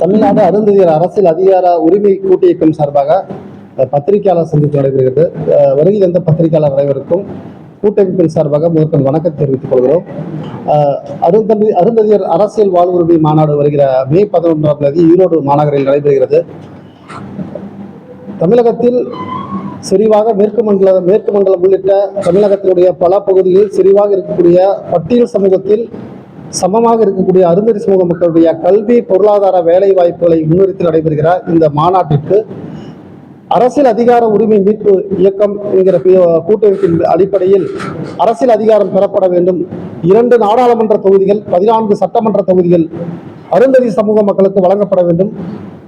தமிழ்நாடு அருந்ததியர் அரசியல் அதிகார உரிமை கூட்டு இயக்கம் சார்பாக பத்திரிகையாளர் சந்திப்பு நடைபெறுகிறது. வருகை தந்த பத்திரிகையாளர் அனைவருக்கும் கூட்டமைப்பின் சார்பாக முதற்கண் வணக்கம் தெரிவித்துக் கொள்கிறோம். அருந்ததியர் அரசியல் வாழ்வுரிமை மாநாடு வருகிற மே 11ஆம் தேதி ஈரோடு மாநகரில் நடைபெறுகிறது. தமிழகத்தில் செறிவாக மேற்கு மண்டலம் உள்ளிட்ட தமிழகத்தினுடைய பல பகுதிகளில் செறிவாக இருக்கக்கூடிய பட்டியல் சமூகத்தில் சமமாக இருக்கக்கூடிய அருந்ததி சமூக மக்களுடைய கல்வி, பொருளாதார, வேலை வாய்ப்புகளை முன்னிறுத்தி நடைபெறுகிற இந்த மாநாட்டிற்கு அரசியல் அதிகார உரிமை மீட்பு இயக்கம் என்கிற கூட்டமைப்பின் அடிப்படையில் அரசியல் அதிகாரம் பெறப்பட வேண்டும். 2 நாடாளுமன்ற தொகுதிகள், 14 சட்டமன்ற தொகுதிகள் அருந்ததி சமூக மக்களுக்கு வழங்கப்பட வேண்டும்.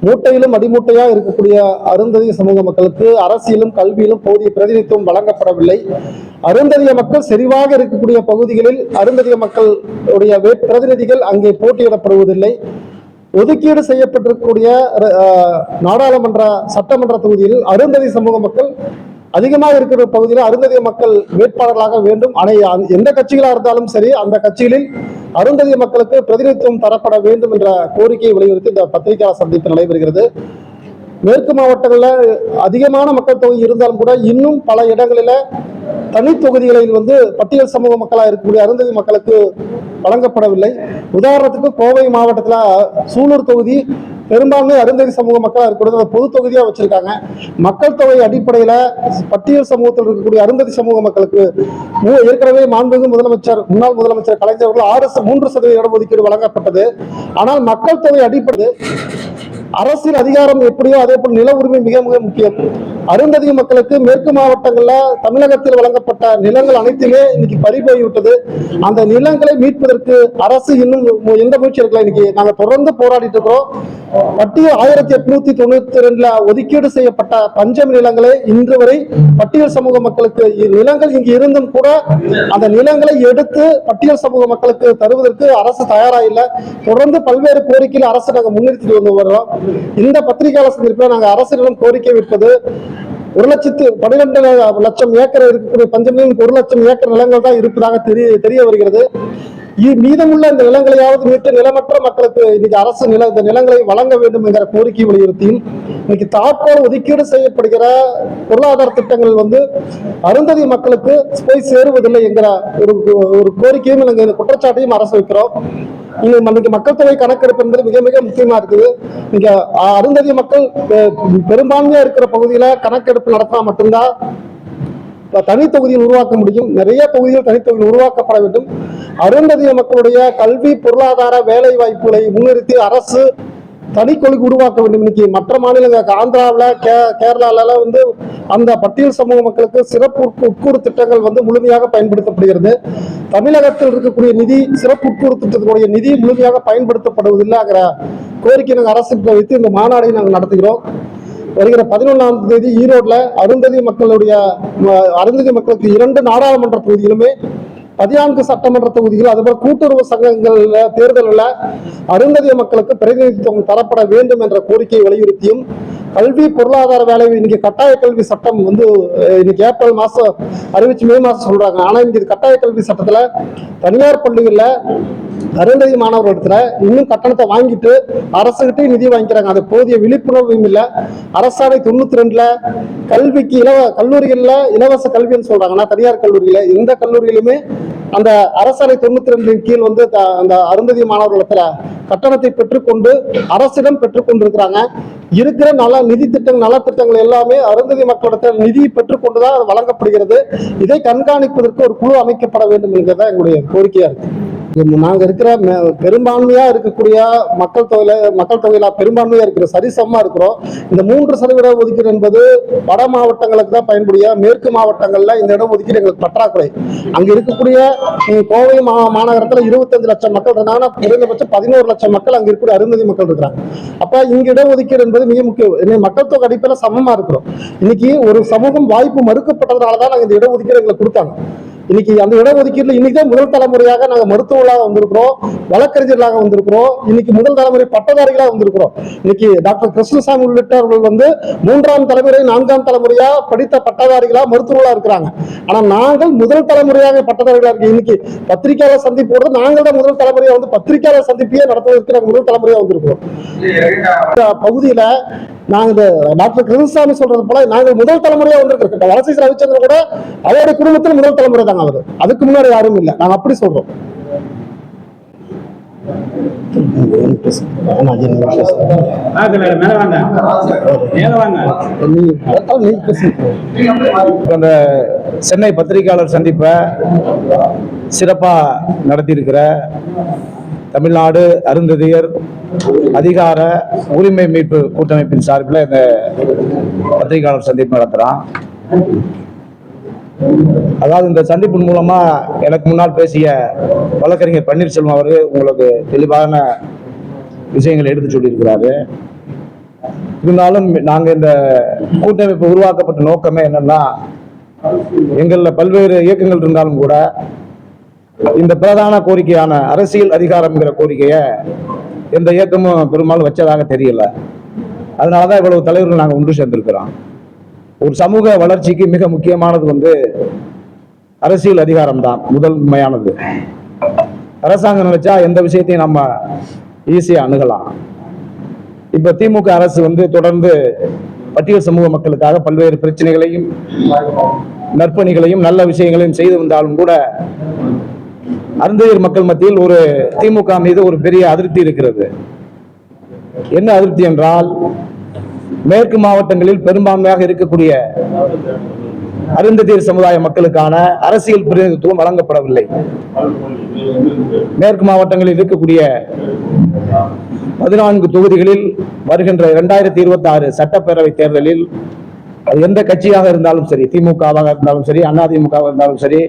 மூட்டையிலும் அடிமூட்டையாக இருக்கக்கூடிய அருந்ததிய சமூக மக்களுக்கு அரசியலும் கல்வியிலும் போதிய பிரதிநிதித்துவம் வழங்கப்படவில்லை. அருந்ததிய மக்கள் செறிவாக இருக்கக்கூடிய பகுதிகளில் அருந்ததிய மக்களுடைய பிரதிநிதிகள் அங்கே போட்டியிடப்படுவதில்லை. ஒதுக்கீடு செய்யப்பட்டிருக்கக்கூடிய நாடாளுமன்ற சட்டமன்ற தொகுதியில் அருந்ததி சமூக மக்கள் அதிகமாக இருக்கிற பகுதியில் அருந்ததிய மக்கள் வேட்பாளர்களாக வேண்டும். ஆனால் எந்த கட்சிகளாக இருந்தாலும் சரி, அந்த கட்சிகளில் அருந்ததிய மக்களுக்கு பிரதிநிதித்துவம் தரப்பட வேண்டும் என்ற கோரிக்கையை வலியுறுத்தி இந்த பத்திரிகையாளர் சந்திப்பு நடைபெறுகிறது. மேற்கு மாவட்டங்களில் அதிகமான மக்கள் தொகை இருந்தாலும் கூட இன்னும் பல இடங்களில் தனி தொகுதிகளில் பட்டியல் சமூக மக்களாக இருக்கக்கூடிய அருந்ததி மக்களுக்கு வழங்கப்படவில்லை. உதாரணத்துக்கு கோவை மாவட்டத்தில் சூலூர் தொகுதி பெரும்பான்மை அருந்ததி சமூக மக்களாக இருக்கிறது பொது தொகுதியாக வச்சிருக்காங்க. மக்கள் தொகை அடிப்படையில் பட்டியல் சமூகத்தில் இருக்கக்கூடிய அருந்ததி சமூக மக்களுக்கு ஏற்கனவே முன்னாள் முதலமைச்சர் கலைஞர் அவர்கள் 3% இடஒதுக்கீடு வழங்கப்பட்டது. ஆனால் மக்கள் தொகை அடிப்படை அரசியல் அதிகாரம் எப்படியோ அதே போல் நில உரிமை மிக மிக முக்கியம். அருந்ததி மக்களுக்கு மேற்கு மாவட்டங்களில் தமிழகத்தில் வழங்கப்பட்ட நிலங்கள் அனைத்துமே இன்னைக்கு பறிபோய்விட்டது. அந்த நிலங்களை மீட்பதற்கு அரசு இன்னும் எந்த முயற்சி எடுக்கல. இன்னைக்கு நாங்கள் தொடர்ந்து போராடிட்டு இருக்கிறோம். பட்டியல் 1892 ஒதுக்கீடு செய்யப்பட்ட பஞ்சம் நிலங்களை இன்று வரை பட்டியல் சமூக மக்களுக்கு நிலங்கள் இங்கு இருந்தும் கூட அந்த நிலங்களை எடுத்து பட்டியல் சமூக மக்களுக்கு தருவதற்கு அரசு தயாராக இல்லை. தொடர்ந்து பல்வேறு கோரிக்கையில் அரசு நாங்கள் முன்னிறுத்திட்டு வந்து வருகிறோம். இந்த பத்திரிகையாளர் சந்திப்பில் நாங்கள் அரசிடம் கோரிக்கை விற்பது 1,12,00,000 ஏக்கர் இருக்கக்கூடிய பஞ்சமில் 1,00,000 ஏக்கர் நிலங்கள் தான் இருப்பதாக தெரிய வருகிறது. மீதமுள்ள இந்த நிலங்களையாவது மீட்டு நிலமற்ற மக்களுக்கு இன்னைக்கு அரசு இந்த நிலங்களை வழங்க வேண்டும் என்கிற கோரிக்கை வலியுறுத்தியும் இன்னைக்கு தாக்கோல் ஒதுக்கீடு செய்யப்படுகிற பொருளாதார திட்டங்கள் அருந்ததி மக்களுக்கு போய் சேருவதில்லை என்கிற ஒரு கோரிக்கையும் நாங்கள் குற்றச்சாட்டையும் அரசு வைக்கிறோம். இன்னைக்கு மக்கள் தொகை கணக்கெடுப்பு என்பது மிக மிக முக்கியமா இருக்குது. நீங்க அருந்ததிய மக்கள் பெரும்பான்மையா இருக்கிற பகுதியில கணக்கெடுப்பு நடத்தினா மட்டும்தான் தனி தொகுதியில் உருவாக்க முடியும். நிறைய தொகுதிகள் தனி தொகுதியில் உருவாக்கப்பட வேண்டும். அருந்ததிய மக்களுடைய கல்வி, பொருளாதார, வேலை வாய்ப்புகளை முன்னிறுத்தி அரசு தனி கொள்கை உருவாக்க வேண்டும். இன்னைக்கு மற்ற மாநிலங்கள் ஆந்திராவில், கேரளால அந்த பட்டியல் சமூக மக்களுக்கு சிறப்பு உட்கூறு திட்டங்கள் முழுமையாக பயன்படுத்தப்படுகிறது. தமிழகத்தில் இருக்கக்கூடிய நிதி, சிறப்பு உட்கூறு திட்டத்தினுடைய நிதி முழுமையாக பயன்படுத்தப்படுவதில்லைங்கிற கோரிக்கை நாங்கள் அரசுக்கு வைத்து இந்த மாநாடை நாங்கள் நடத்துகிறோம். வருகிற 11ஆம் தேதி ஈரோடுல அருந்ததி மக்களுக்கு 2 நாடாளுமன்ற தொகுதிகளுமே 14 சட்டமன்ற தொகுதிகள் அதுபோல கூட்டுறவு சங்கங்கள் தேர்தலில் அருந்ததிய மக்களுக்கு பிரதிநிதித்துவம் தரப்பட வேண்டும் என்ற கோரிக்கையை வலியுறுத்தியும் கல்வி, பொருளாதார வேலை இன்னைக்கு கட்டாய கல்வி சட்டம் இன்னைக்கு ஏப்ரல் மாசம் அறிவிச்சு மே மாசம் சொல்றாங்க. ஆனா இன்னைக்கு கட்டாய கல்வி சட்டத்துல தனியார் பள்ளிகளில் அருந்ததி மாணவர்களிடத்துல இன்னும் கட்டணத்தை வாங்கிட்டு அரசுகிட்டே நிதி வாங்கிக்கிறாங்க. அது போதிய விழிப்புணர்வும் இல்லை. அரசாணை 92ல கல்விக்கு கல்லூரிகள்ல இலவச கல்வின்னு சொல்றாங்கன்னா தனியார் கல்லூரியில எந்த கல்லூரியிலுமே அந்த அரசாணை 92 கீழ் அந்த அருந்ததி மாணவர்களிடத்துல கட்டணத்தை பெற்றுக்கொண்டு அரசிடம் பெற்றுக்கொண்டிருக்கிறாங்க. இருக்கிற நிதி திட்டங்கள், நலத்திட்டங்கள் எல்லாமே அருந்ததி மக்களிடத்தில் நிதி பெற்றுக்கொண்டுதான் வழங்கப்படுகிறது. இதை கண்காணிப்பதற்கு ஒரு குழு அமைக்கப்பட வேண்டும் என்கிறதா எங்களுடைய கோரிக்கையா இருக்கு. நாங்க இருக்கிற பெரும்பான்மையா இருக்கக்கூடிய மக்கள் தொகையில பெரும்பான்மையா இருக்கிற சரிசமமா இருக்கிறோம். இந்த 3% ஒதுக்கீடு என்பது வட மாவட்டங்களுக்கு தான் பயன்படுய. மேற்கு மாவட்டங்கள்ல இந்த இடம் ஒதுக்கீடு எங்களுக்கு பற்றாக்குறை. அங்க இருக்கக்கூடிய கோவை மாநகரத்துல 25 லட்சம் மக்கள் இருந்தாங்கன்னா குறைந்தபட்சம் 11 லட்சம் மக்கள் அங்க இருக்கக்கூடிய அருந்ததி மக்கள் இருக்கிறாங்க. அப்ப இங்க இடம் ஒதுக்கீடு என்பது மிக முக்கியம். மக்கள் தொகை அடிப்படையில் சமமா இருக்கிறோம். இன்னைக்கு ஒரு சமூகம் வாய்ப்பு மறுக்கப்பட்டதுனாலதான் நாங்க இந்த இடஒதுக்கீடு எங்களுக்கு கொடுத்தாங்க. இன்னைக்கு அந்த இடஒதுக்கீட்டுல இன்னைக்குதான் முதல் தலைமுறையாக நாங்க மருத்துவர்களாக வந்திருக்கிறோம், வழக்கறிஞர்களாக வந்திருக்கிறோம், இன்னைக்கு முதல் தலைமுறை பட்டதாரிகளாக வந்திருக்கிறோம். இன்னைக்கு டாக்டர் கிருஷ்ணசாமி உள்ளிட்டவர்கள் வந்து 3ஆம் தலைமுறை 4ஆம் தலைமுறையா படித்த பட்டதாரிகளா மருத்துவர்களா இருக்கிறாங்க. ஆனா நாங்கள் முதல் தலைமுறையாக பட்டதாரிகளா இருக்கு. இன்னைக்கு பத்திரிகையாளர் சந்திப்பு நாங்கள் தான் முதல் தலைமுறையா வந்து பத்திரிகையாளர் சந்திப்பையே நடத்துவதற்கு நாங்கள் முதல் தலைமுறையா வந்திருக்கிறோம். பகுதியில நாங்க இந்த டாக்டர் கிருஷ்ணசாமி சொல்றது போல நாங்கள் முதல் தலைமுறையா வந்திருக்கிறோம். வலசை ரவிச்சந்திரன் கூட அவருடைய குடும்பத்தில் முதல் தலைமுறை தாங்க அவரு, அதுக்கு முன்னாடி யாரும் இல்லை. நாங்க அப்படி சொல்றோம். அந்த சென்னை பத்திரிகையாளர் சந்திப்பை சிறப்பா நடத்தி இருக்கிற தமிழ்நாடு அருந்ததியர் அதிகார உரிமை மீட்பு கூட்டமைப்பின் சார்பில் இந்த பத்திரிகையாளர் சந்திப்பு நடத்துறான். அதாவது இந்த சந்திப்பின் மூலமா எனக்கு முன்னால் பேசிய வழக்கறிஞர் பன்னீர்செல்வம் அவர்கள் உங்களுக்கு தெளிவான விஷயங்களை எடுத்து சொல்லியிருக்கிறாரு. இருந்தாலும் நாங்க இந்த கூட்டமைப்பு உருவாக்கப்பட்ட நோக்கமே என்னன்னா, எங்கள்ல பல்வேறு இயக்கங்கள் இருந்தாலும் கூட இந்த பிரதான கோரிக்கையான அரசியல் அதிகாரம்ங்கிற கோரிக்கையை எந்த இயக்கமும் பெரும்பாலும் வச்சதாக தெரியல. அதனாலதான் இவ்வளவு தலைவர்கள் நாங்கள் ஒன்று சேர்ந்திருக்கிறோம். ஒரு சமூக வளர்ச்சிக்கு மிக முக்கியமானது வந்து அரசியல் அதிகாரம் தான் முதன்மையானது. அரசாங்கம் நினைச்சா எந்த விஷயத்தையும் நம்ம ஈஸியா அணுகலாம். இப்ப திமுக அரசு வந்து தொடர்ந்து பட்டியல் சமூக மக்களுக்காக பல்வேறு பிரச்சனைகளையும் நற்பணிகளையும் நல்ல விஷயங்களையும் செய்து வந்தாலும் கூட அருந்ததியர் மக்கள் மத்தியில் ஒரு திமுக மீது ஒரு பெரிய அதிருப்தி இருக்கிறது. என்ன அதிருப்தி என்றால், மேற்கு மாவட்டங்களில் பெரும்பான்மையாக இருக்கக்கூடிய அருந்ததியர் சமுதாய மக்களுக்கான அரசியல் பிரதிநிதித்துவம் வழங்கப்படவில்லை. மேற்கு மாவட்டங்களில் இருக்கக்கூடிய 14 தொகுதிகளில் வருகின்ற 2026 சட்டப்பேரவை தேர்தலில் அது எந்த கட்சியாக இருந்தாலும் சரி, திமுகவாக இருந்தாலும் சரி, அதிமுகவாக இருந்தாலும் சரி,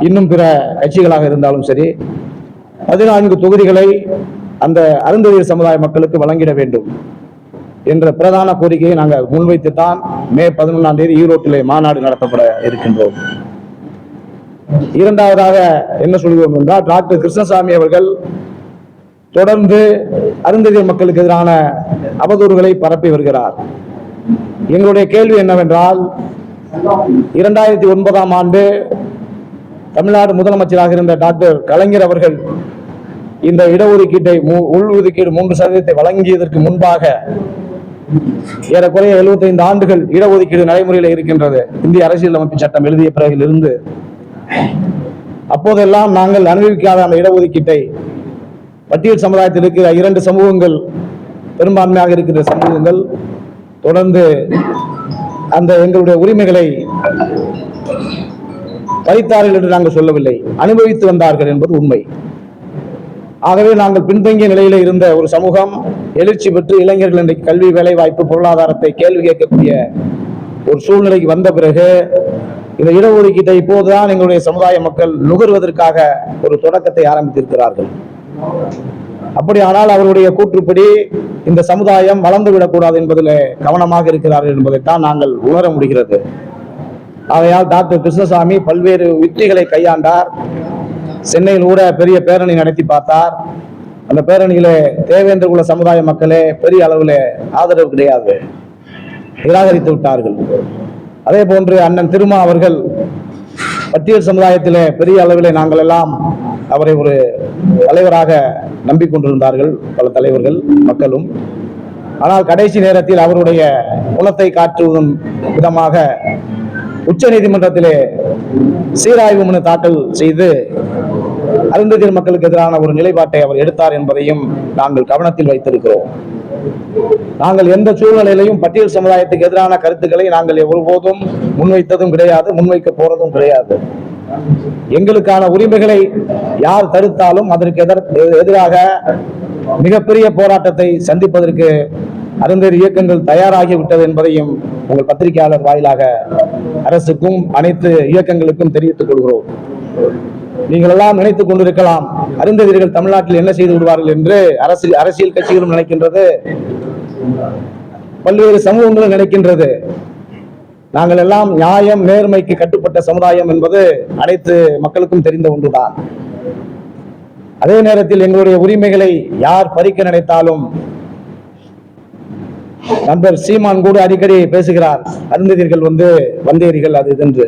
இன்னும் பிற கட்சிகளாக இருந்தாலும் சரி, 14 தொகுதிகளை அந்த அருந்ததியர் சமுதாய மக்களுக்கு வழங்கிட வேண்டும் என்ற பிரதான கோரிக்கையை நாங்கள் முன்வைத்துத்தான் மே 11ஆம் தேதி ஈரோட்டிலே மாநாடு நடத்தப்பட இருக்கின்றோம். இரண்டாவதாக என்ன சொல்கிறோம் என்றால், டாக்டர் கிருஷ்ணசாமி அவர்கள் தொடர்ந்து அருந்ததியர் மக்களுக்கு எதிரான அவதூறுகளை பரப்பி வருகிறார். எங்களுடைய கேள்வி என்னவென்றால், 2009ஆம் ஆண்டு தமிழ்நாடு முதலமைச்சராக இருந்த டாக்டர் கலைஞர் அவர்கள் இந்த இடஒதுக்கீட்டை உள்ஒதுக்கீடு 3% வழங்கியதற்கு முன்பாக ஏறக்குறைய 75 ஆண்டுகள் இடஒதுக்கீடு நடைமுறையில் இருக்கின்றது. இந்திய அரசியலமைப்பு சட்டம் எழுதிய பிறகிலிருந்து அப்போதெல்லாம் நாங்கள் அனுபவிக்காத அந்த இடஒதுக்கீட்டை பட்டியல் சமுதாயத்தில் இருக்கிற 2 சமூகங்கள், பெரும்பான்மையாக இருக்கிற சமூகங்கள் தொடர்ந்து அந்த எங்களுடைய உரிமைகளை பறித்தார்கள் என்று நாங்கள் சொல்லவில்லை, அனுபவித்து வந்தார்கள் என்பது உண்மை. ஆகவே நாங்கள் பின்தங்கிய நிலையில இருந்த ஒரு சமூகம் எழுச்சி பெற்று இளைஞர்கள் இன்றைக்கு கல்வி, வேலை வாய்ப்பு, பொருளாதாரத்தை கேள்வி கேட்கக்கூடிய ஒரு சூழ்நிலைக்கு வந்த பிறகு இந்த இடஒதுக்கீட்டை இப்போதுதான் எங்களுடைய சமுதாய மக்கள் நுகர்வதற்காக ஒரு தொடக்கத்தை ஆரம்பித்திருக்கிறார்கள். அப்படியானால் அவருடைய கூற்றுப்படி இந்த சமுதாயம் வளர்ந்துவிடக்கூடாது என்பதில் கவனமாக இருக்கிறார்கள் என்பதைத்தான் நாங்கள் உணர முடிகிறது. ஆகையால் டாக்டர் கிருஷ்ணசாமி பல்வேறு யுக்திகளை கையாண்டார். சென்னையில் கூட பெரிய பேரணி நடத்தி பார்த்தார். அந்த பேரணியில தேவேந்திர குல சமுதாய மக்களே பெரிய அளவில் ஆதரவு கிடையாது, நிராகரித்து விட்டார்கள். அதே போன்று அண்ணன் திருமா அவர்கள் பட்டியல் சமுதாயத்திலே பெரிய அளவில் நாங்கள் எல்லாம் அவரை ஒரு தலைவராக நம்பிக்கொண்டிருந்தார்கள் பல தலைவர்கள் மக்களும். ஆனால் கடைசி நேரத்தில் அவருடைய குணத்தை காட்டுவதன் விதமாக உச்ச நீதிமன்றத்திலே சீராய்வு மனு தாக்கல் செய்து அருந்ததியர் மக்களுக்கு எதிரான ஒரு நிலைப்பாட்டை அவர் எடுத்தார் என்பதையும் நாங்கள் கவனத்தில் வைத்திருக்கிறோம். நாங்கள் எந்த சூழ்நிலையிலையும் பட்டியல் சமுதாயத்துக்கு எதிரான கருத்துக்களை நாங்கள் ஒருபோதும் முன்வைத்ததும் கிடையாது, முன்வைக்க போறதும் கிடையாது. எங்களுக்கான உரிமைகளை யார் தடுத்தாலும் அதற்கு எதிராக மிகப்பெரிய போராட்டத்தை சந்திப்பதற்கு அருந்ததியர் இயக்கங்கள் தயாராகிவிட்டது என்பதையும் உங்கள் பத்திரிகையாளர் வாயிலாக அரசுக்கும் அனைத்து இயக்கங்களுக்கும் தெரிவித்துக் கொள்கிறோம். நீங்கள் எல்லாம் நினைத்துக் கொண்டிருக்கலாம், அருந்ததியர்கள் தமிழ்நாட்டில் என்ன செய்து விடுவார்கள் என்று அரசியல் கட்சிகளும் நினைக்கின்றது, பல்வேறு சமூகங்களும் நினைக்கின்றது. நாங்கள் எல்லாம் நியாயம் நேர்மைக்கு கட்டுப்பட்ட சமுதாயம் என்பது அனைத்து மக்களுக்கும் தெரிந்த ஒன்றுதான். அதே நேரத்தில் எங்களுடைய உரிமைகளை யார் பறிக்க நினைத்தாலும், நண்பர் சீமான் கூட அடிக்கடி பேசுகிறார், அருந்ததியர்கள் வந்தேரிகள் அது என்று.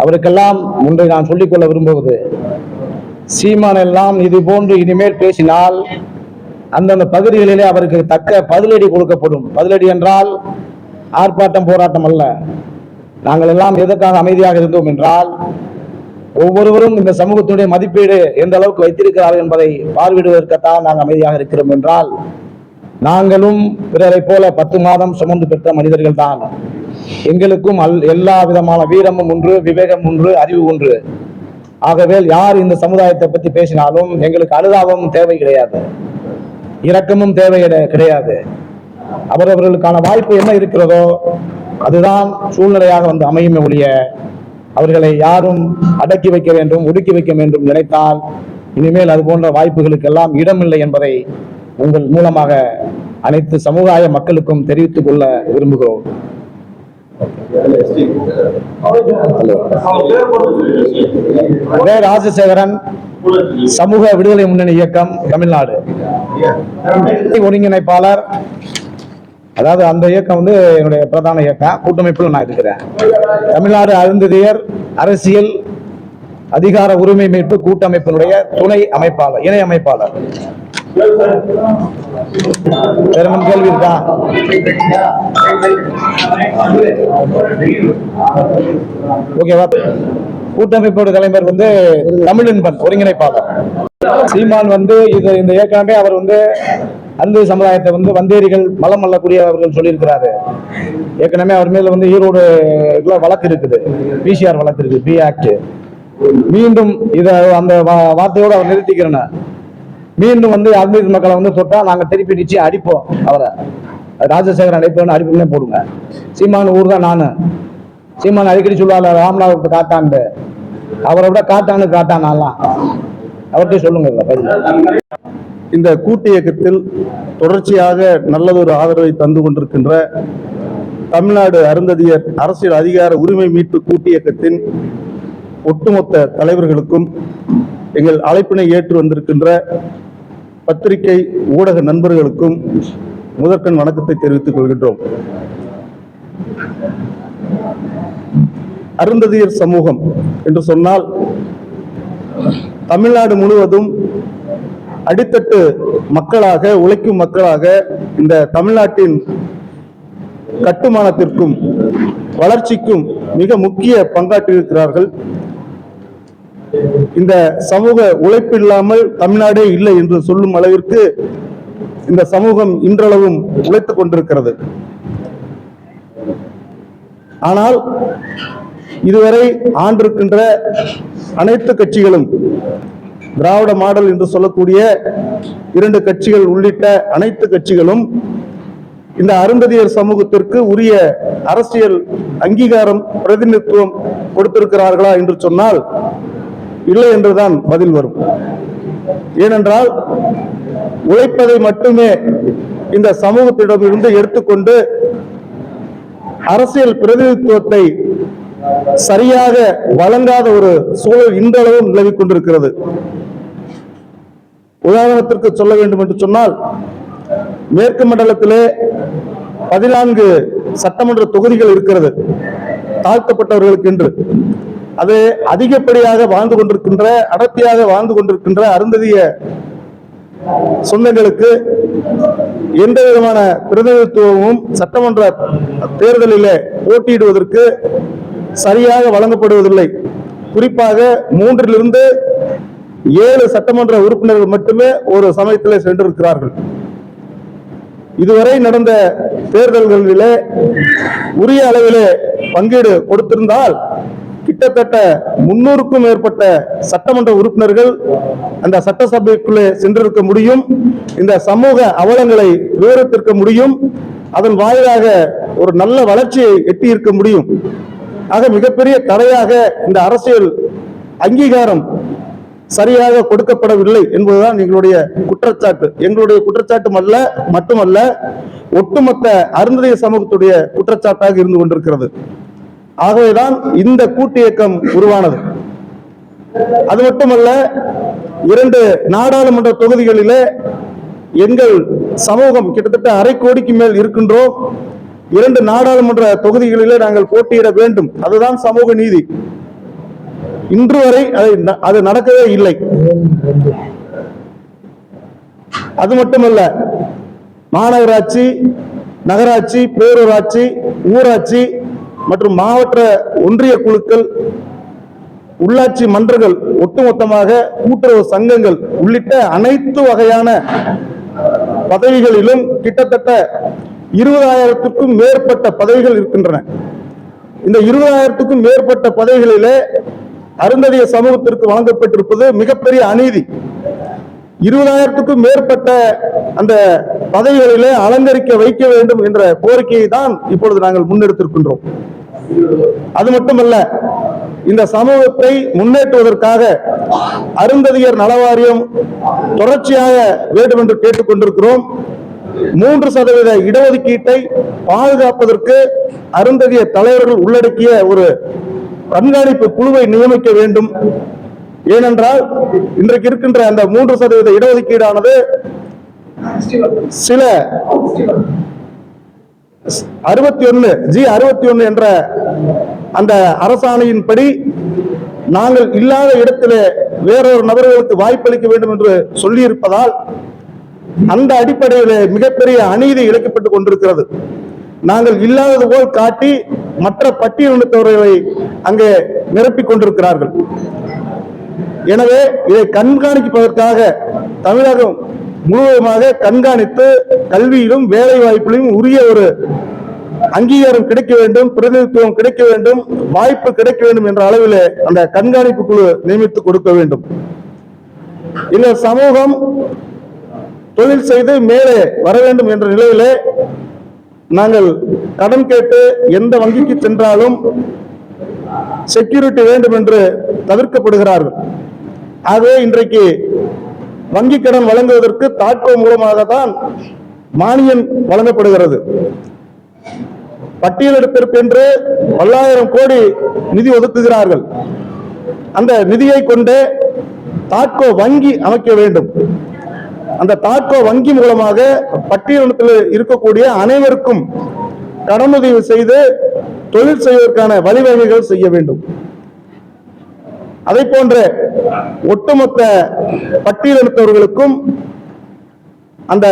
அவருக்கெல்லாம் ஒன்றை நான் சொல்லிக்கொள்ள விரும்புவது, சீமான் எல்லாம் இது போன்று இனிமேல் பேசினால் அந்தந்த பகுதிகளிலே அவருக்கு தக்க பதிலடி கொடுக்கப்படும். பதிலடி என்றால் ஆர்ப்பாட்டம் போராட்டம் அல்ல. நாங்கள் எல்லாம் எதற்காக அமைதியாக இருந்தோம் என்றால், ஒவ்வொருவரும் இந்த சமூகத்துடைய மதிப்பீடு எந்த அளவுக்கு வைத்திருக்கிறார்கள் என்பதை பார்வையிடுவதற்குத்தான் நாங்கள் அமைதியாக இருக்கிறோம். என்றால் நாங்களும் பிறரை போல 10 மாதம் சுமந்து பெற்ற மனிதர்கள் தான். எங்களுக்கும் எல்லா விதமான வீரமும் ஒன்று, விவேகம் ஒன்று, அறிவு ஒன்று. ஆகவே யார் இந்த சமுதாயத்தை பற்றி பேசினாலும் எங்களுக்கு அனுதாபமும் தேவை கிடையாது, இரக்கமும் தேவை கிடையாது. அவரவர்களுக்கான வாய்ப்பு என்ன இருக்கிறதோ அதுதான் சூழ்நிலையாக அமையுமே ஒழிய, அவர்களை யாரும் அடக்கி வைக்க வேண்டும், ஒடுக்கி வைக்க வேண்டும் நினைத்தால் இனிமேல் அது போன்ற வாய்ப்புகளுக்கெல்லாம் இடமில்லை என்பதை உங்கள் மூலமாக அனைத்து சமுதாய மக்களுக்கும் தெரிவித்துக் கொள்ள விரும்புகிறோம். ராஜசேகரன், சமூக விடுதலை முன்னணி இயக்கம், தமிழ்நாடு ஒருங்கிணைப்பாளர். அதாவது அந்த இயக்கம் என்னுடைய பிரதான இயக்கம். கூட்டமைப்பில் நான் இருக்கிறேன். தமிழ்நாடு அருந்ததியர் அரசியல் அதிகார உரிமை மீட்பு கூட்டமைப்பினுடைய துணை அமைப்பாளர், இணை அமைப்பாளர். வேற கேள்வி இருக்கா? ஓகேவா? கூட்டமைப்போட தலைவர் தமிழன்பன் ஒருங்கிணைப்பாளர். சீமான் இந்த ஏற்கனவே அவர் அந்த சமுதாயத்தை வந்தேரிகள் மலம் அல்லக்கூடிய அவர்கள் சொல்லியிருக்கிறாரு. ஏற்கனவே அவர் மேல ஈரோடு வழக்கு இருக்குது, பிசிஆர் வழக்கு இருக்கு, பி ஆக்ட். மீண்டும் இத அந்த வார்த்தையோடு அவர் நிறுத்திக்கிறேன். மீண்டும் அருந்ததி மக்களை தொட்டா நாங்க திருப்பி நிச்சயம் அடிப்போம். அவரை ராஜசேகரன் அடிப்போம்னே போடுங்க. சீமான் ஊர் தான் நானு. சீமான் அடிக்கடி சொல்லுவாங்க ராமநாதத்தை காட்டாண்டு, அவரை விட காட்டானாலாம் அவர்கிட்ட சொல்லுங்க. இந்த கூட்டு இயக்கத்தில் தொடர்ச்சியாக நல்லதொரு ஆதரவை தந்து கொண்டிருக்கின்ற தமிழ்நாடு அருந்ததியர் அரசியல் அதிகார உரிமை மீட்பு கூட்டு இயக்கத்தின் ஒட்டுமொத்த தலைவர்களுக்கும், எங்கள் அழைப்பினை ஏற்று வந்திருக்கின்ற பத்திரிகை ஊடக நண்பர்களுக்கும் முதற்கண் வணக்கத்தை தெரிவித்துக் கொள்கின்றோம். அருந்ததியர் சமூகம் என்று சொன்னால் தமிழ்நாடு முழுவதும் அடித்தட்டு மக்களாக, உழைக்கும் மக்களாக இந்த தமிழ்நாட்டின் கட்டுமானத்திற்கும் வளர்ச்சிக்கும் மிக முக்கிய பங்காற்றியிருக்கிறார்கள். இந்த சமூக உழைப்பு இல்லாமல் தமிழ்நாடே இல்லை என்று சொல்லும் அளவிற்கு இந்த சமூகம் இன்றளவும் உழைத்துக் கொண்டிருக்கிறது. ஆனால் இதுவரை ஆண்டிருக்கின்ற அனைத்து கட்சிகளும், திராவிட மாடல் என்று சொல்லக்கூடிய 2 கட்சிகள் உள்ளிட்ட அனைத்து கட்சிகளும் இந்த அருந்ததியர் சமூகத்திற்கு உரிய அரசியல் அங்கீகாரம், பிரதிநிதித்துவம் கொடுத்திருக்கிறார்களா என்று சொன்னால் இல்லை என்றுதான் பதில் வரும். ஏனென்றால் உழைப்பதை மட்டுமே இந்த சமூகத்திடமிருந்து எடுத்துக்கொண்டு அரசியல் பிரதிநிதித்துவத்தை சரியாக வழங்காத ஒரு சூழல் இன்றளவும் நிலவிக் கொண்டிருக்கிறது. உதாரணத்திற்கு சொல்ல வேண்டும் என்று சொன்னால், மேற்கு மண்டலத்திலே 14 சட்டமன்ற தொகுதிகள் இருக்கிறது தாழ்த்தப்பட்டவர்களுக்கு என்று. அது அதிகப்படியாக வாழ்ந்து கொண்டிருக்கின்ற, அடர்த்தியாக வாழ்ந்து கொண்டிருக்கின்ற அருந்ததிய சொந்தங்களுக்கு எந்த விதமான பிரதிநிதித்துவமும் சட்டமன்ற தேர்தலிலே போட்டியிடுவதற்கு சரியாக வழங்கப்படுவதில்லை. குறிப்பாக 3 to 7 சட்டமன்ற உறுப்பினர்கள் மட்டுமே ஒரு சமயத்திலே சென்றிருக்கிறார்கள். இதுவரை நடந்த தேர்தல்களிலே உரிய அளவிலே பங்கீடு கொடுத்திருந்தால் கிட்டத்தட்ட 300க்கும் மேற்பட்ட சட்டமன்ற உறுப்பினர்கள் அந்த சட்டசபைக்குள்ளே சென்றிருக்க முடியும். இந்த சமூக அவலங்களை விவரித்திருக்க முடியும். அதன் வாயிலாக ஒரு நல்ல வளர்ச்சியை எட்டி இருக்க முடியும். ஆக மிகப்பெரிய தடையாக இந்த அரசியல் அங்கீகாரம் சரியாக கொடுக்கப்படவில்லை என்பதுதான் எங்களுடைய குற்றச்சாட்டு. எங்களுடைய குற்றச்சாட்டு மட்டுமல்ல, ஒட்டுமொத்த அருந்ததியர் சமூகத்துடைய குற்றச்சாட்டாக இருந்து கொண்டிருக்கிறது. ஆகவேதான் இந்த கூட்டு இயக்கம் உருவானது. அது மட்டுமல்ல, 2 நாடாளுமன்ற தொகுதிகளிலே எங்கள் சமூகம் கிட்டத்தட்ட 1/2 கோடிக்கு மேல் இருக்கின்றோம். 2 நாடாளுமன்ற தொகுதிகளிலே நாங்கள் போட்டியிட வேண்டும். அதுதான் சமூக நீதி. இன்று வரை அது நடக்கவே இல்லை. அது மட்டுமல்ல, மாநகராட்சி, நகராட்சி, பேரூராட்சி, ஊராட்சி மற்றும் மாவட்ட ஒன்றிய குழுக்கள், உள்ளாட்சி மன்றங்கள், ஒட்டுமொத்தமாக கூட்டுறவு சங்கங்கள் உள்ளிட்ட அனைத்து வகையான பதவிகளிலும் கிட்டத்தட்ட 20,000க்கும் மேற்பட்ட பதவிகள் இருக்கின்றன. இந்த 20,000க்கும் மேற்பட்ட பதவிகளிலே அருந்ததியர் சமூகத்திற்கு வழங்கப்பட்டிருப்பது மிகப்பெரிய அநீதி. 20,000க்கும் மேற்பட்ட அந்த பதவிகளிலே அலங்கரிக்க வைக்க வேண்டும் என்ற கோரிக்கையை தான் இப்பொழுது நாங்கள் முன்னெடுத்திருக்கின்றோம். அது மட்டுமல்ல, இந்த சமூகத்தை முன்னேற்றுவதற்காக அருந்ததியர் நலவாரியம் தொடர்ச்சியாக வேண்டும் என்று கேட்டுக்கொண்டிருக்கிறோம். 3% இடஒதுக்கீட்டை பாதுகாப்பதற்கு அருந்ததியர் தலைவர்கள் உள்ளடக்கிய ஒரு கண்காணிப்பு குழுவை நியமிக்க வேண்டும். ஏனென்றால் இன்றைக்கு இருக்கின்ற அந்த 3% இடஒதுக்கீடானது சில 61 என்ற அந்த அரசாணையின்படி நாங்கள் இல்லாத இடத்திலே வேறொரு நபர்களுக்கு வாய்ப்பளிக்க வேண்டும் என்று சொல்லியிருப்பதால் அந்த அடிப்படையில் மிகப்பெரிய அநீதி இழைக்கப்பட்டுக் கொண்டிருக்கிறது. நாங்கள் இல்லாதது போல் காட்டி மற்ற பட்டியலினத்தவர்களை அங்கே நிரப்பிக் கொண்டிருக்கிறார்கள். எனவே இதை கண்காணிப்பதற்காக தமிழகம் முழுவதுமாக கண்காணித்து கல்வியிலும் வேலை வாய்ப்பிலும் உரிய ஒரு அங்கீகாரம் கிடைக்க வேண்டும், பிரதிநிதித்துவம் கிடைக்க வேண்டும், வாய்ப்பு கிடைக்க வேண்டும் என்ற அளவில் அந்த கண்காணிப்பு குழு நியமித்து கொடுக்க வேண்டும். இந்த சமூகம் தொழில் செய்து மேலே வர வேண்டும் என்ற நிலையிலே நாங்கள் கடன் கேட்டு எந்த வங்கிக்கு சென்றாலும் செக்யூரிட்டி வேண்டும் என்று தவிர்க்கப்படுகிறார்கள். ஆகவே இன்றைக்கு வங்கி கடன் வழங்குவதற்கு தாட்கோ மூலமாக தான் மானியம் வழங்கப்படுகிறது. பட்டியலெடுப்பிற்கென்று பல்லாயிரம் கோடி நிதி ஒதுக்குகிறார்கள். அந்த நிதியை கொண்டு தாட்கோ வங்கி அமைக்க வேண்டும். அந்த தாட்கோ வங்கி மூலமாக பட்டியலினத்தில் இருக்கக்கூடிய அனைவருக்கும் கடனுதவி செய்து தொழில் செய்வதற்கான வழிவகைகள் செய்ய வேண்டும். அதை போன்ற ஒட்டுமொத்த பட்டியலினத்தவர்களுக்கும் அந்த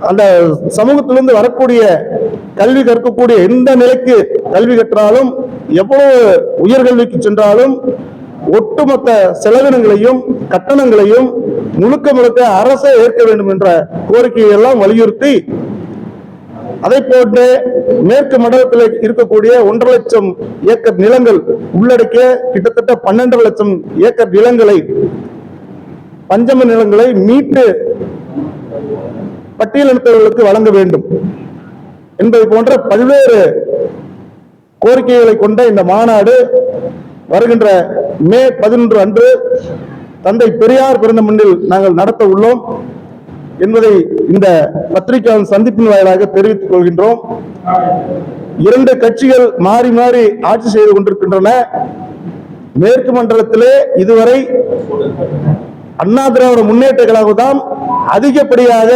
அந்த சமூகத்திலிருந்து வரக்கூடிய கல்வி கற்கக்கூடிய எந்த நிலைக்கு கல்வி கற்றாலும் எவ்வளவு உயர்கல்விக்கு சென்றாலும் ஒட்டுமொத்த செலவினங்களையும் கட்டணங்களையும் முழுக்க அரசே ஏற்க வேண்டும் என்ற கோரிக்கையை எல்லாம் வலியுறுத்தி, அதை போன்று மேற்கு மண்டலத்தில் இருக்கக்கூடிய 1.5 லட்சம் ஏக்கர் நிலங்கள் உள்ளடக்கிய கிட்டத்தட்ட 12 லட்சம் ஏக்கர் நிலங்களை, பஞ்சம நிலங்களை மீட்டு பட்டியலினத்தவர்களுக்கு வழங்க வேண்டும் என்பது போன்ற பல்வேறு கோரிக்கைகளை கொண்ட இந்த மாநாடு வருகின்ற மே 11 அன்று தந்தை பெரியார் பிறந்த மண்ணில் நாங்கள் நடத்த உள்ளோம் என்பதை இந்த பத்திரிகையாளர் சந்திப்பின் வாயிலாக தெரிவித்துக் கொள்கின்றோம். 2 கட்சிகள் மாறி மாறி ஆட்சி செய்து கொண்டிருக்கின்றன. மேற்கு மண்டலத்திலே இதுவரை அண்ணா திராவிட முன்னேற்ற கழகம் தான் அதிகப்படியாக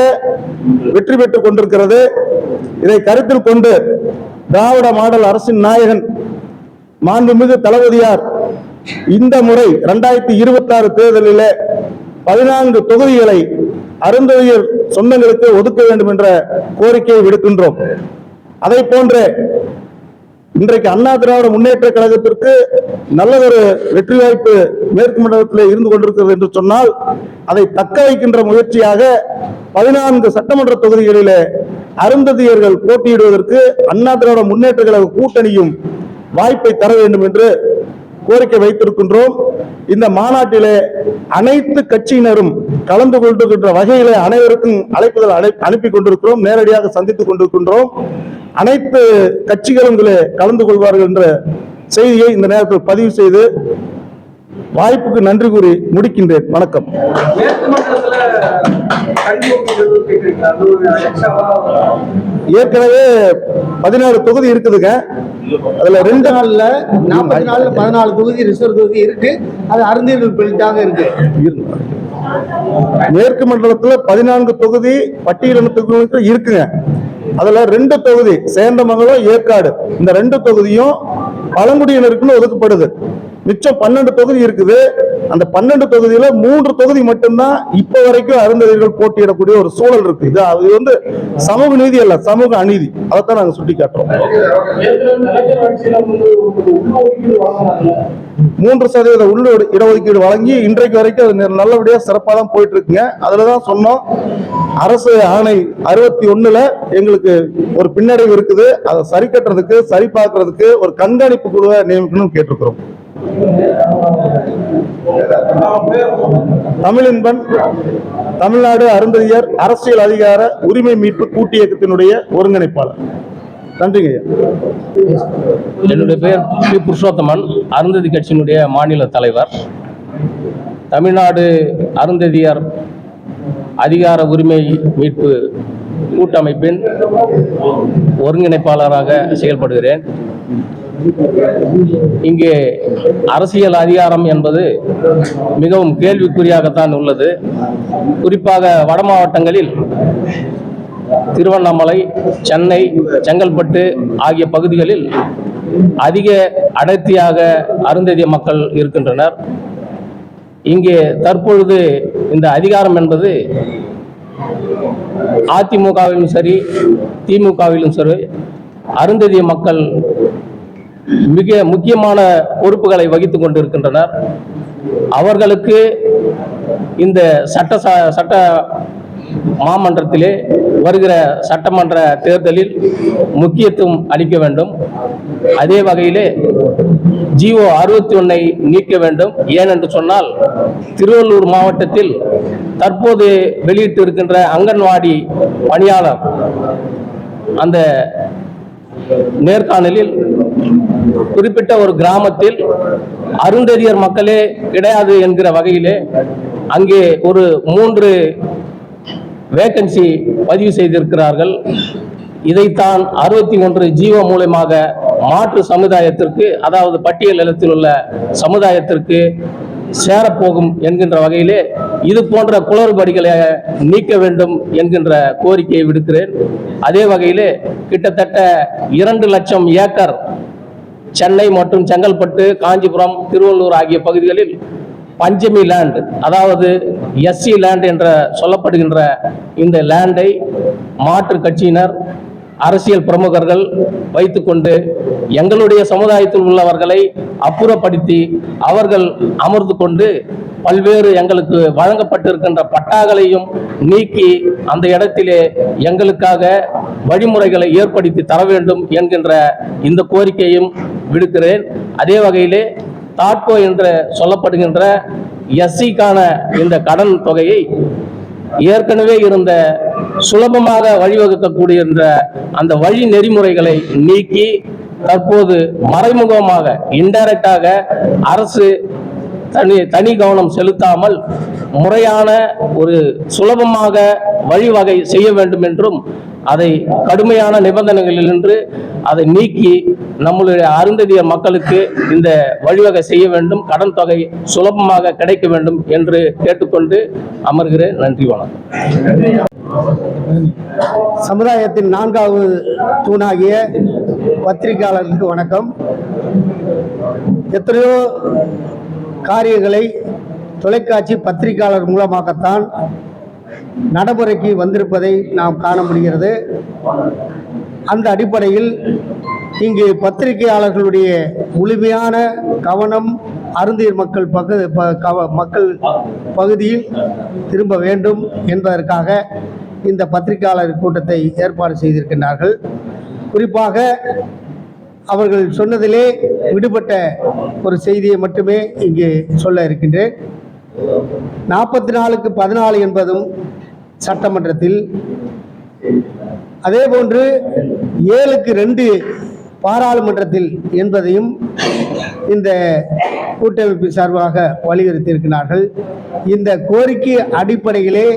வெற்றி பெற்றுக் கொண்டிருக்கிறது. இதை கருத்தில் கொண்டு திராவிட மாடல் அரசின் நாயகன் மாண்புமிகு தளபதியார் இந்த முறை 2026 தேர்தலிலே 14 தொகுதிகளை அருந்ததியர் சொந்தங்களுக்கு ஒதுக்க வேண்டும் என்ற கோரிக்கையை விடுக்கின்றோம். அதை போன்று இன்றைக்கு அண்ணா திராவிட முன்னேற்ற கழகத்திற்கு நல்லதொரு வெற்றி வாய்ப்பு மேற்கு மண்டலத்தில் இருந்து கொண்டிருக்கிறது என்று சொன்னால், அதை தக்க வைக்கின்ற முயற்சியாக 14 சட்டமன்ற தொகுதிகளிலே அருந்ததியர்கள் போட்டியிடுவதற்கு அண்ணா திராவிட முன்னேற்ற கழக கூட்டணியும் வாய்ப்பை தர வேண்டும் என்று கோரிக்கை வைத்திருக்கின்றோம். இந்த மாநாட்டிலே அனைத்து கட்சியினரும் கலந்து கொண்டிருக்கின்ற வகையிலே அனைவருக்கும் அழைப்புதல் அனுப்பி கொண்டிருக்கிறோம். நேரடியாக சந்தித்துக் கொண்டிருக்கின்றோம். அனைத்து கட்சிகளும் கலந்து கொள்வார்கள் என்ற செய்தியை இந்த நேரத்தில் பதிவு செய்து வாய்ப்புக்கு நன்றி கூறி முடிக்கின்றேன். வணக்கம். ஏற்கனவே 16 தொகுதி இருக்குதுங்க. அதுல 2 நாள்ல 44 14 தொகுதி ரிசர்வ் தொகுதி இருக்கு. அது அருந்தியர்கள் பெல்ட்டாக இருக்கு. மேற்கு மண்டலத்துல 14 தொகுதி பட்டியலின தொகுதி இருக்குங்க. அதுல 2 தொகுதி சேந்தமங்கலம், ஏற்காடு, இந்த 2 தொகுதியும் பழங்குடியினருக்குன்னு ஒதுக்கப்படுது. மிச்சம் 12 தொகுதி இருக்குது. அந்த 12 தொகுதியில 3 தொகுதி மட்டும்தான் இப்ப வரைக்கும் அருந்ததியர்கள் போட்டியிடக்கூடிய ஒரு சூழல் இருக்கு. அது வந்து சமூக நீதி அல்ல, சமூக அநீதி. அதைத்தான் நாங்க சுட்டி காட்டுறோம். 3% உள்ள இடஒதுக்கீடு வழங்கி இன்றைக்கு வரைக்கும் அது நல்லபடியா சிறப்பா தான் போயிட்டு இருக்குங்க. அதுலதான் சொன்னோம், அரசு ஆணை 61ல எங்களுக்கு ஒரு பின்னடைவு இருக்குது. அதை சரி கட்டுறதுக்கு, சரி பார்க்கறதுக்கு ஒரு கண்காணிப்பு குழுவை நியமிக்கணும்னு கேட்டிருக்கிறோம். தமிழின்பன், தமிழ்நாடு அருந்ததியர் அரசியல் அதிகார உரிமை மீட்பு கூட்டு இயக்கத்தினுடைய ஒருங்கிணைப்பாளர். நன்றிங்க. என்னுடைய பெயர் பி. புருஷோத்தமன், அருந்ததி கட்சியினுடைய மாநில தலைவர். தமிழ்நாடு அருந்ததியர் அதிகார உரிமை மீட்பு கூட்டமைப்பின் ஒருங்கிணைப்பாளராக செயல்படுகிறேன். இங்கே அரசியல் அதிகாரம் என்பது மிகவும் கேள்விக்குறியாகத்தான் உள்ளது. குறிப்பாக வட மாவட்டங்களில் திருவண்ணாமலை, சென்னை, செங்கல்பட்டு ஆகிய பகுதிகளில் அதிக அடர்த்தியாக அருந்ததிய மக்கள் இருக்கின்றனர். இங்கே தற்பொழுது இந்த அதிகாரம் என்பது அதிமுகவிலும் சரி, திமுகவிலும் சரி, அருந்ததிய மக்கள் மிக முக்கியமான பொறுப்புகளை வகித்துக் கொண்டிருக்கின்றனர். அவர்களுக்கு இந்த சட்ட மாமன்றத்திலே வருகிற சட்டமன்ற தேர்தலில் முக்கியத்துவம் அளிக்க வேண்டும். அதே வகையிலே ஜிஓ 61 நீக்க வேண்டும். ஏனென்று சொன்னால், திருவள்ளூர் மாவட்டத்தில் தற்போது வெளியிட்டு இருக்கின்ற அங்கன்வாடி பணியாளர் அந்த நேர்காணலில் குறிப்பிட்ட ஒரு கிராமத்தில் அருந்ததியர் மக்களே கிடையாது என்கிற வகையிலே அங்கே ஒரு 3 வேகன்சி பதிவு செய்திருக்கிறார்கள். இதைத்தான் 61 ஜிஓ மூலமாக மாற்று சமுதாயத்திற்கு, அதாவது பட்டியல் நிலத்தில் உள்ள சமுதாயத்திற்கு சேரப்போகும் என்கின்ற வகையிலே இது போன்ற குளறுபடிகளை நீக்க வேண்டும் என்கின்ற கோரிக்கையை விடுக்கிறேன். அதே வகையிலே கிட்டத்தட்ட 2 லட்சம் ஏக்கர் சென்னை மற்றும் செங்கல்பட்டு, காஞ்சிபுரம், திருவள்ளூர் ஆகிய பகுதிகளில் பஞ்சமி லேண்ட், அதாவது எஸ்சி லேண்ட் என்ற சொல்லப்படுகின்ற இந்த லேண்டை மாற்று கட்சியினர், அரசியல் பிரமுகர்கள் வைத்துக்கொண்டு எங்களுடைய சமுதாயத்தில் உள்ளவர்களை அப்புறப்படுத்தி அவர்கள் அமர்ந்து கொண்டு பல்வேறு எங்களுக்கு வழங்கப்பட்டிருக்கின்ற பட்டாக்களையும் நீக்கி அந்த இடத்திலே எங்களுக்காக வழிமுறைகளை ஏற்படுத்தி தர வேண்டும் என்கின்ற இந்த கோரிக்கையும் விடுக்கிறேன். அதே வகையிலே தாட்கோ என்று சொல்லப்படுகின்ற எஸ்சிக்கான இந்த கடன் தொகையை ஏற்கனவே இருந்த சுலபமாக வழிவகுக்கக்கூடிய அந்த வழி நெறிமுறைகளை நீக்கி தற்போது மறைமுகமாக, இன்டைரக்டாக அரசு தனி கவனம் செலுத்தாமல் முறையான ஒரு சுலபமாக வழிவகை செய்ய வேண்டும் என்றும், அதை கடுமையான நிபந்தனைகளில் நின்று அதை நீக்கி நம்மளுடைய அருந்ததிய மக்களுக்கு இந்த வழிவகை செய்ய வேண்டும், கடன் தொகை சுலபமாக கிடைக்க வேண்டும் என்று கேட்டுக்கொண்டு அமர்கிறேன். நன்றி, வணக்கம். சமுதாயத்தின் 4வது தூணாகிய பத்திரிகையாளர்களுக்கு வணக்கம். எத்தனையோ காரியங்களை தொலைக்காட்சி பத்திரிகையாளர் மூலமாகத்தான் நடைமுறைக்கு வந்திருப்பதை நாம் காண முடிகிறது. அந்த அடிப்படையில் இங்கு பத்திரிகையாளர்களுடைய முழுமையான கவனம் அருந்தியர் மக்கள் பகுதியில் திரும்ப வேண்டும் என்பதற்காக இந்த பத்திரிகையாளர் கூட்டத்தை ஏற்பாடு செய்திருக்கின்றார்கள். குறிப்பாக அவர்கள் சொன்னதிலே விடுபட்ட ஒரு செய்தியை மட்டுமே இங்கே சொல்ல இருக்கின்றேன். 44க்கு 14 என்பதும் சட்டமன்றத்தில், அதேபோன்று 7க்கு 2 பாராளுமன்றத்தில் என்பதையும் இந்த கூட்டமைப்பு சார்பாக வலியுறுத்தியிருக்கிறார்கள். இந்த கோரிக்கை அடிப்படையிலே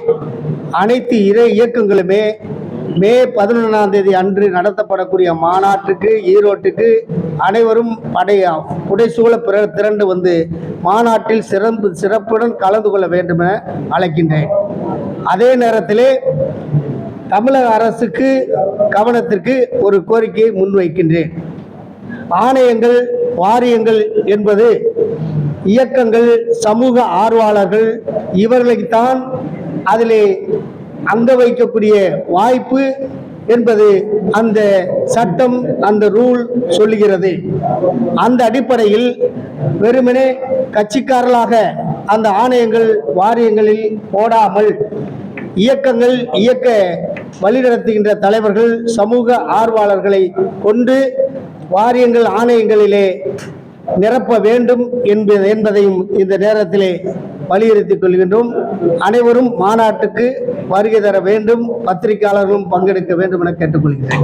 அனைத்து இயக்கங்களுமே மே 11ஆம் தேதி அன்று நடத்தப்படக்கூடிய மாநாட்டுக்கு ஈரோட்டுக்கு அனைவரும் புடைசூழ திரண்டு வந்து மாநாட்டில் சிறப்புடன் கலந்து கொள்ள வேண்டும் என அழைக்கின்றேன். அதே நேரத்திலே தமிழக அரசுக்கு கவனத்திற்கு ஒரு கோரிக்கையை முன்வைக்கின்றேன். ஆணையங்கள், வாரியங்கள் என்பது இயக்கங்கள், சமூக ஆர்வலர்கள் இவர்களுக்குத்தான் அதிலே அங்க வைக்கக்கூடிய வாய்ப்பு என்பது அந்த சட்டம், அந்த ரூல் சொல்லுகிறது. அந்த அடிப்படையில் வெறுமனே கட்சிக்காரர்களாக அந்த ஆணையங்கள், வாரியங்களில் போடாமல் இயக்கங்கள், இயக்க வழிநடத்துகின்ற தலைவர்கள், சமூக ஆர்வலர்களை கொண்டு வாரியங்கள், ஆணையங்களிலே நிரப்ப வேண்டும் என்பதையும் இந்த நேரத்திலே வலியுறுத்திக் கொள்கின்றோம். அனைவரும் மாநாட்டுக்கு வருகை தர வேண்டும், பத்திரிகையாளர்களும் பங்கெடுக்க வேண்டும் என கேட்டுக்கொள்கிறேன்.